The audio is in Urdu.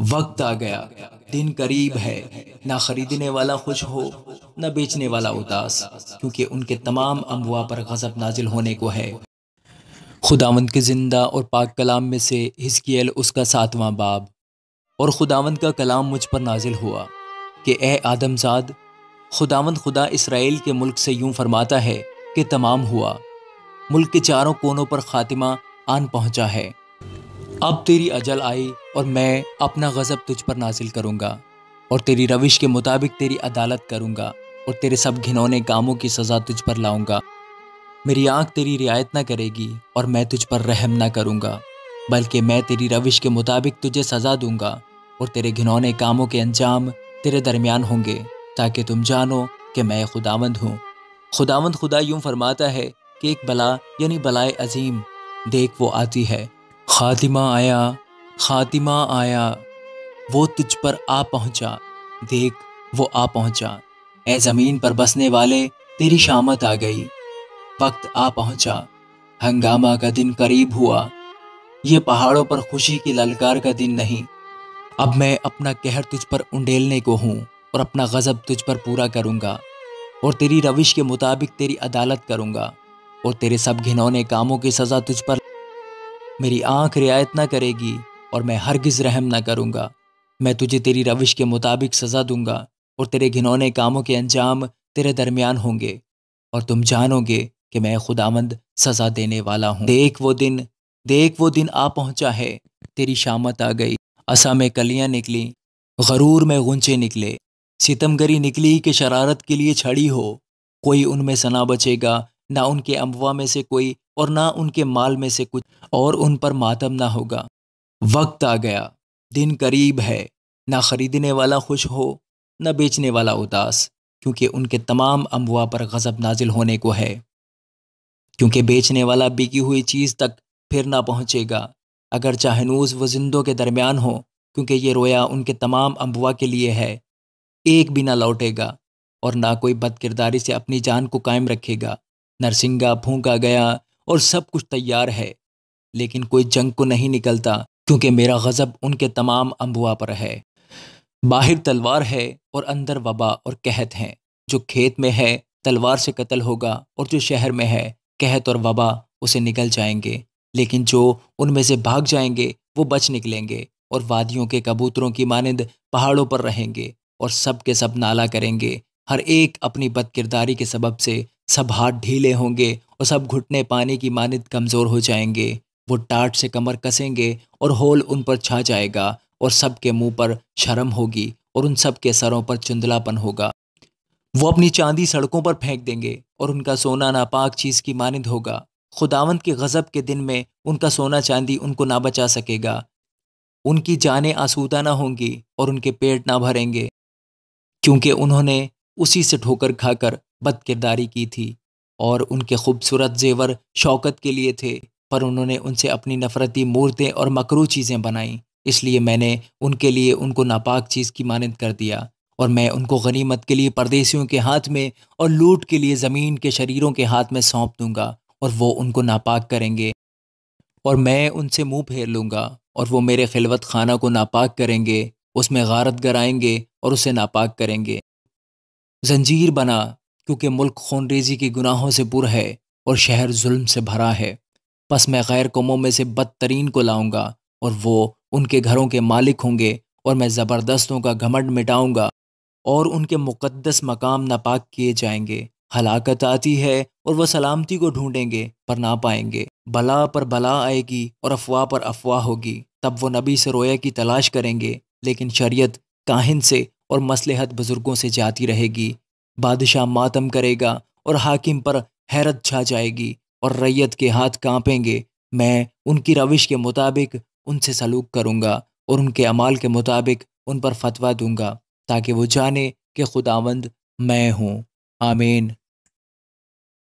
وقت آ گیا، دن قریب ہے، نہ خریدنے والا خوش ہو نہ بیچنے والا اداس، کیونکہ ان کے تمام اموا پر غضب نازل ہونے کو ہے۔ خداوند کے زندہ اور پاک کلام میں سے حزقیل اس کا 7واں باب۔ اور خداوند کا کلام مجھ پر نازل ہوا کہ اے آدم زاد، خداوند خدا اسرائیل کے ملک سے یوں فرماتا ہے کہ تمام ہوا، ملک کے چاروں کونوں پر خاتمہ آن پہنچا ہے۔ اب تیری اجل آئی اور میں اپنا غضب تجھ پر نازل کروں گا، اور تیری روش کے مطابق تیری عدالت کروں گا، اور تیرے سب گھنونے کاموں کی سزا تجھ پر لاؤں گا۔ میری آنکھ تیری رعایت نہ کرے گی اور میں تجھ پر رحم نہ کروں گا، بلکہ میں تیری روش کے مطابق تجھے سزا دوں گا، اور تیرے گھنونے کاموں کے انجام تیرے درمیان ہوں گے، تاکہ تم جانو کہ میں خداوند ہوں۔ خداوند خدا یوں فرماتا ہے کہ ایک بلا یعنی بلائے عظیم دیکھ وہ آتی ہے، خاتمہ آیا، خاتمہ آیا، وہ تجھ پر آ پہنچا، دیکھ وہ آ پہنچا۔ اے زمین پر بسنے والے، تیری شامت آ گئی، وقت آ پہنچا، ہنگامہ کا دن قریب ہوا۔ یہ پہاڑوں پر خوشی کی للکار کا دن نہیں، اب میں اپنا قہر تجھ پر انڈیلنے کو ہوں، اور اپنا غضب تجھ پر پورا کروں گا، اور تیری روش کے مطابق تیری عدالت کروں گا، اور تیرے سب گھنونے کاموں کی سزا تجھ پر۔ میری آنکھ رعایت نہ کرے گی اور میں ہرگز رحم نہ کروں گا۔ میں تجھے تیری روش کے مطابق سزا دوں گا، اور تیرے گھنونے کاموں کے انجام تیرے درمیان ہوں گے، اور تم جانو گے کہ میں خداوند سزا دینے والا ہوں۔ دیکھ وہ دن آ پہنچا ہے، تیری شامت آ گئی، عصا میں کلیاں نکلی، غرور میں غنچے نکلے، ستمگری نکلی کہ شرارت کے لیے چھڑی ہو، کوئی ان میں سے نہ بچے گا، نہ ان کے اموا میں سے کوئی، اور نہ ان کے مال میں سے کچھ، اور ان پر ماتم نہ ہوگا۔ وقت آ گیا، دن قریب ہے، نہ خریدنے والا خوش ہو نہ بیچنے والا اداس، کیونکہ ان کے تمام اموا پر غضب نازل ہونے کو ہے۔ کیونکہ بیچنے والا بکی ہوئی چیز تک پھر نہ پہنچے گا، اگر چاہے ہنوز وہ زندوں کے درمیان ہو، کیونکہ یہ رویا ان کے تمام اموا کے لیے ہے، ایک بھی نہ لوٹے گا، اور نہ کوئی بد کرداری سے اپنی جان کو قائم رکھے گا۔ نرسنگا پھونکا گیا اور سب کچھ تیار ہے، لیکن کوئی جنگ کو نہیں نکلتا، کیونکہ میرا غضب ان کے تمام اموا پر ہے۔ باہر تلوار ہے اور اندر وبا اور قحط ہیں، جو کھیت میں ہے تلوار سے قتل ہوگا، اور جو شہر میں ہے قحط اور وبا اسے نگل جائیں گے، لیکن جو ان میں سے بھاگ جائیں گے وہ بچ نکلیں گے، اور وادیوں کے کبوتروں کی مانند پہاڑوں پر رہیں گے، اور سب کے سب نالا کریں گے، ہر ایک اپنی بد کرداری کے سبب سے۔ سب ہاتھ ڈھیلے ہوں گے اور سب گھٹنے پانی کی مانند کمزور ہو جائیں گے، وہ ٹاٹ سے کمر کسیں گے اور ہول ان پر چھا جائے گا، اور سب کے منہ پر شرم ہوگی، اور ان سب کے سروں پر چندلا پن ہوگا۔ وہ اپنی چاندی سڑکوں پر پھینک دیں گے، اور ان کا سونا ناپاک چیز کی مانند ہوگا۔ خداوند کے غضب کے دن میں ان کا سونا چاندی ان کو نہ بچا سکے گا، ان کی جانیں آسودہ نہ ہوں گی اور ان کے پیٹ نہ بھریں گے، کیونکہ انہوں نے اسی سے ٹھوکر کھا کر بد کرداری کی تھی، اور ان کے خوبصورت زیور شوکت کے لیے تھے، پر انہوں نے ان سے اپنی نفرتی مورتیں اور مکروہ چیزیں بنائیں، اس لیے میں نے ان کے لیے ان کو ناپاک چیز کی مانند کر دیا، اور میں ان کو غنیمت کے لیے پردیسیوں کے ہاتھ میں اور لوٹ کے لیے زمین کے شریروں کے ہاتھ میں سونپ دوں گا، اور وہ ان کو ناپاک کریں گے، اور میں ان سے منہ پھیر لوں گا، اور وہ میرے خلوت خانہ کو ناپاک کریں گے، اس میں غارت گرائیں گے اور اسے ناپاک کریں گے۔ زنجیر بنا، کیونکہ ملک خون ریزی کی گناہوں سے پر ہے، اور شہر ظلم سے بھرا ہے۔ پس میں غیر قوموں میں سے بدترین کو لاؤں گا، اور وہ ان کے گھروں کے مالک ہوں گے، اور میں زبردستوں کا گھمنڈ مٹاؤں گا، اور ان کے مقدس مقام ناپاک کیے جائیں گے۔ ہلاکت آتی ہے اور وہ سلامتی کو ڈھونڈیں گے پر نہ پائیں گے، بلا پر بلا آئے گی اور افواہ پر افواہ ہوگی، تب وہ نبی سے رویا کی تلاش کریں گے، لیکن شریعت کاہن سے اور مصلحت بزرگوں سے جاتی رہے گی۔ بادشاہ ماتم کرے گا اور حاکم پر حیرت چھا جائے گی، اور ریت کے ہاتھ کانپیں گے۔ میں ان کی روش کے مطابق ان سے سلوک کروں گا، اور ان کے اعمال کے مطابق ان پر فتویٰ دوں گا، تاکہ وہ جانے کہ خداوند میں ہوں۔ آمین۔